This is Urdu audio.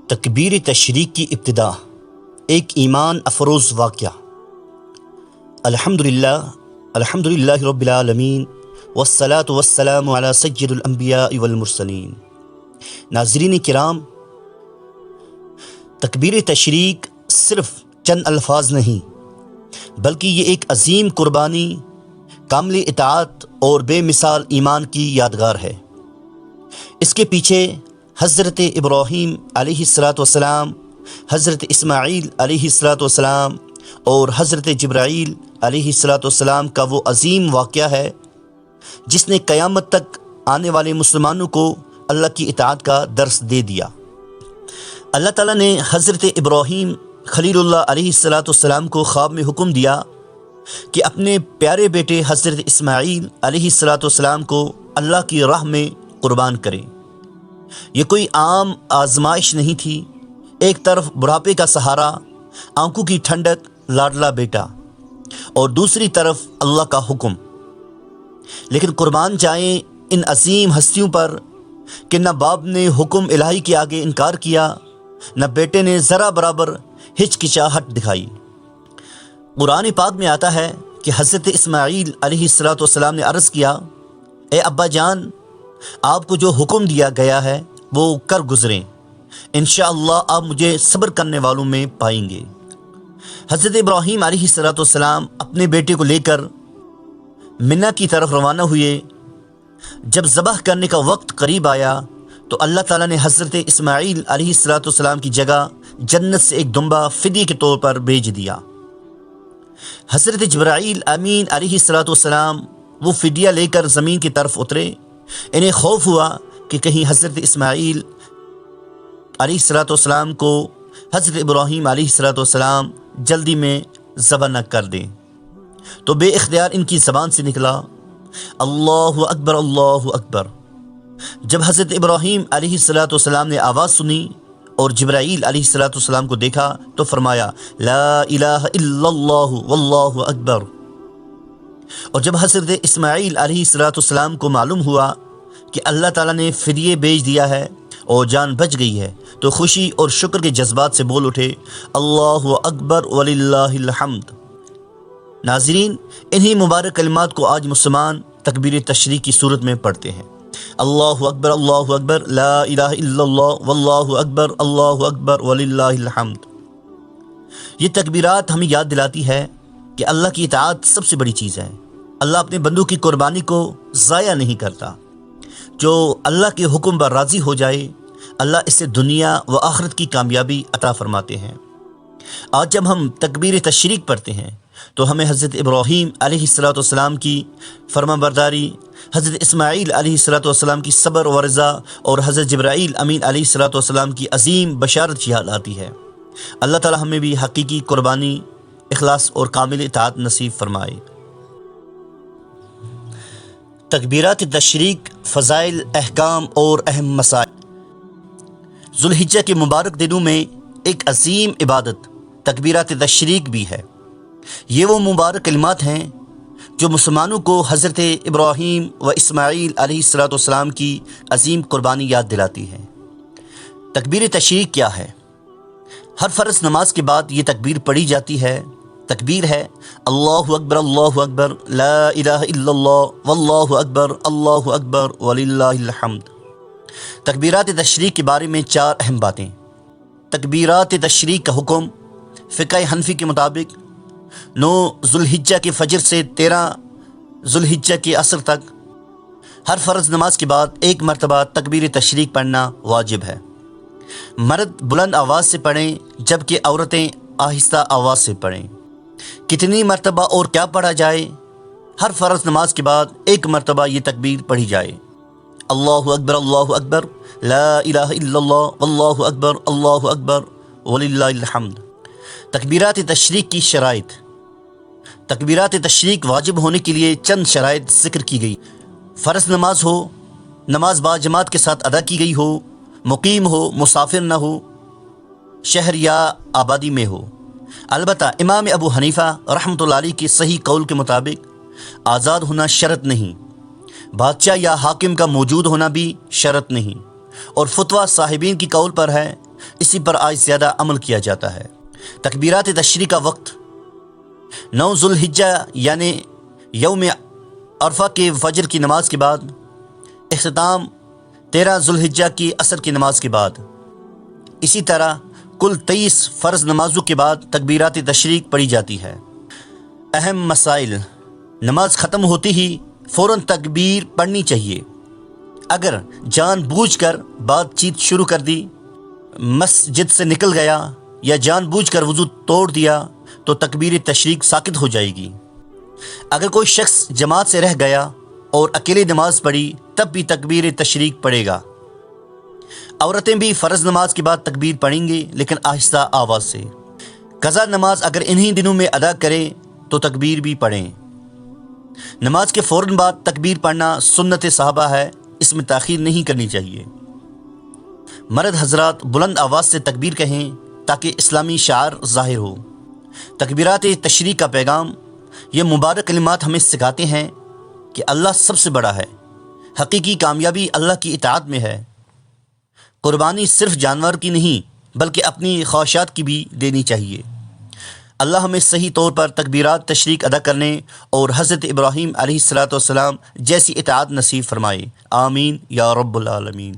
تکبیر تشریق کی ابتدا ایک ایمان افروز واقعہ۔ الحمدللہ رب العالمین والصلاة والسلام علی سید الانبیاء والمرسلین۔ ناظرین کرام، تکبیر تشریق صرف چند الفاظ نہیں بلکہ یہ ایک عظیم قربانی، کامل اطاعت اور بے مثال ایمان کی یادگار ہے۔ اس کے پیچھے حضرت ابراہیم علیہ السلام، حضرت اسماعیل علیہ السلام اور حضرت جبرائیل علیہ السلام کا وہ عظیم واقعہ ہے جس نے قیامت تک آنے والے مسلمانوں کو اللہ کی اطاعت کا درس دے دیا۔ اللہ تعالیٰ نے حضرت ابراہیم خلیل اللہ علیہ السلام کو خواب میں حکم دیا کہ اپنے پیارے بیٹے حضرت اسماعیل علیہ السلام کو اللہ کی راہ میں قربان کریں۔ یہ کوئی عام آزمائش نہیں تھی، ایک طرف بڑھاپے کا سہارا، آنکھوں کی ٹھنڈک، لاڈلا بیٹا، اور دوسری طرف اللہ کا حکم۔ لیکن قربان جائیں ان عظیم ہستیوں پر کہ نہ باپ نے حکم الہی کے آگے انکار کیا، نہ بیٹے نے ذرا برابر ہچکچاہٹ دکھائی۔ قرآن پاک میں آتا ہے کہ حضرت اسماعیل علیہ السلام نے عرض کیا، اے ابا جان، آپ کو جو حکم دیا گیا ہے وہ کر گزریں، انشاءاللہ آپ مجھے صبر کرنے والوں میں پائیں گے۔ حضرت ابراہیم علیہ السلام اپنے بیٹے کو لے کر منی کی طرف روانہ ہوئے۔ جب ذبح کرنے کا وقت قریب آیا تو اللہ تعالیٰ نے حضرت اسماعیل علیہ السلام کی جگہ جنت سے ایک دمبا فدیے کے طور پر بھیج دیا۔ حضرت جبرائیل امین علیہ السلام وہ فدیہ لے کر زمین کی طرف اترے۔ انہیں خوف ہوا کہ کہیں حضرت اسماعیل علیہ السلام کو حضرت ابراہیم علیہ السلام جلدی میں ذبح نہ کر دیں، تو بے اختیار ان کی زبان سے نکلا، اللہ اکبر اللہ اکبر۔ جب حضرت ابراہیم علیہ السلام نے آواز سنی اور جبرائیل علیہ السلام کو دیکھا تو فرمایا، لا الہ الا اللہ واللہ اکبر۔ اور جب حضرت اسماعیل علیہ السلام کو معلوم ہوا کہ اللہ تعالیٰ نے فدیے بھیج دیا ہے اور جان بچ گئی ہے تو خوشی اور شکر کے جذبات سے بول اٹھے، اللہ اکبر وللہ الحمد۔ ناظرین، انہی مبارک کلمات کو آج مسلمان تکبیر تشریق کی صورت میں پڑھتے ہیں، اللہ اکبر لا الہ الا اللہ واللہ اکبر وللہ الحمد۔ یہ تکبیرات ہمیں یاد دلاتی ہے کہ اللہ کی اطاعت سب سے بڑی چیز ہے۔ اللہ اپنے بندوں کی قربانی کو ضائع نہیں کرتا۔ جو اللہ کے حکم پر راضی ہو جائے، اللہ اس سے دنیا و آخرت کی کامیابی عطا فرماتے ہیں۔ آج جب ہم تکبیر تشریق پڑھتے ہیں تو ہمیں حضرت ابراہیم علیہ السلام کی فرمانبرداری، حضرت اسماعیل علیہ السلام کی صبر و رضا اور حضرت جبرائیل امین علیہ السلام کی عظیم بشارت یاد آتی ہے۔ اللہ تعالی ہمیں بھی حقیقی قربانی، اخلاص اور کامل اطاعت نصیب فرمائے۔ تکبیرات تشریق، فضائل، احکام اور اہم مسائل۔ ذوالحجہ کے مبارک دنوں میں ایک عظیم عبادت تکبیرات تشریق بھی ہے۔ یہ وہ مبارک کلمات ہیں جو مسلمانوں کو حضرت ابراہیم و اسماعیل علیہ السلام کی عظیم قربانی یاد دلاتی ہے۔ تکبیر تشریق کیا ہے؟ ہر فرض نماز کے بعد یہ تکبیر پڑھی جاتی ہے۔ تکبیر ہے اللہ اکبر لا الہ الا اللہ واللہ اکبر وللہ الحمد۔ تکبیرات تشریق کے بارے میں 4 اہم باتیں۔ تکبیرات تشریق کا حکم فقہ حنفی کے مطابق 9 ذوالحجہ کے فجر سے 13 ذوالحجہ کے عصر تک ہر فرض نماز کے بعد 1 مرتبہ تکبیر تشریق پڑھنا واجب ہے۔ مرد بلند آواز سے پڑھیں جبکہ عورتیں آہستہ آواز سے پڑھیں۔ کتنی مرتبہ اور کیا پڑھا جائے؟ ہر فرض نماز کے بعد 1 مرتبہ یہ تکبیر پڑھی جائے، اللہ اکبر لا الہ الا اللہ واللہ اکبر وللہ الحمد۔ تکبیرات تشریق کی شرائط۔ تکبیرات تشریق واجب ہونے کے لیے چند شرائط ذکر کی گئی۔ فرض نماز ہو، نماز باجماعت کے ساتھ ادا کی گئی ہو، مقیم ہو، مسافر نہ ہو، شہر یا آبادی میں ہو۔ البتہ امام ابو حنیفہ رحمۃ اللہ علیہ کے صحیح قول کے مطابق آزاد ہونا شرط نہیں، بادشاہ یا حاکم کا موجود ہونا بھی شرط نہیں، اور فتویٰ صاحبین کی قول پر ہے اسی پر آج زیادہ عمل کیا جاتا ہے۔ تکبیرات تشریق کا وقت 9 ذوالحجہ یعنی یوم عرفہ کے فجر کی نماز کے بعد، اختتام 13 ذوالحجہ کی عصر کی نماز کے بعد۔ اسی طرح کل 23 فرض نمازوں کے بعد تکبیرات تشریق پڑھی جاتی ہے۔ اہم مسائل: نماز ختم ہوتی ہی فوراً تکبیر پڑھنی چاہیے۔ اگر جان بوجھ کر بات چیت شروع کر دی، مسجد سے نکل گیا یا جان بوجھ کر وضو توڑ دیا تو تکبیر تشریق ساقط ہو جائے گی۔ اگر کوئی شخص جماعت سے رہ گیا اور اکیلے نماز پڑھی تب بھی تکبیر تشریق پڑھے گا۔ عورتیں بھی فرض نماز کے بعد تکبیر پڑھیں گے لیکن آہستہ آواز سے۔ قضا نماز اگر انہی دنوں میں ادا کریں تو تکبیر بھی پڑھیں۔ نماز کے فوراً بعد تکبیر پڑھنا سنت صحابہ ہے، اس میں تاخیر نہیں کرنی چاہیے۔ مرد حضرات بلند آواز سے تکبیر کہیں تاکہ اسلامی شعار ظاہر ہو۔ تکبیرات تشریق کا پیغام: یہ مبارک کلمات ہمیں سکھاتے ہیں کہ اللہ سب سے بڑا ہے، حقیقی کامیابی اللہ کی اطاعت میں ہے۔ قربانی صرف جانور کی نہیں بلکہ اپنی خواہشات کی بھی دینی چاہیے۔ اللہ ہمیں صحیح طور پر تکبیرات تشریق ادا کرنے اور حضرت ابراہیم علیہ السلام جیسی اطاعت نصیب فرمائے۔ آمین یا رب العالمین۔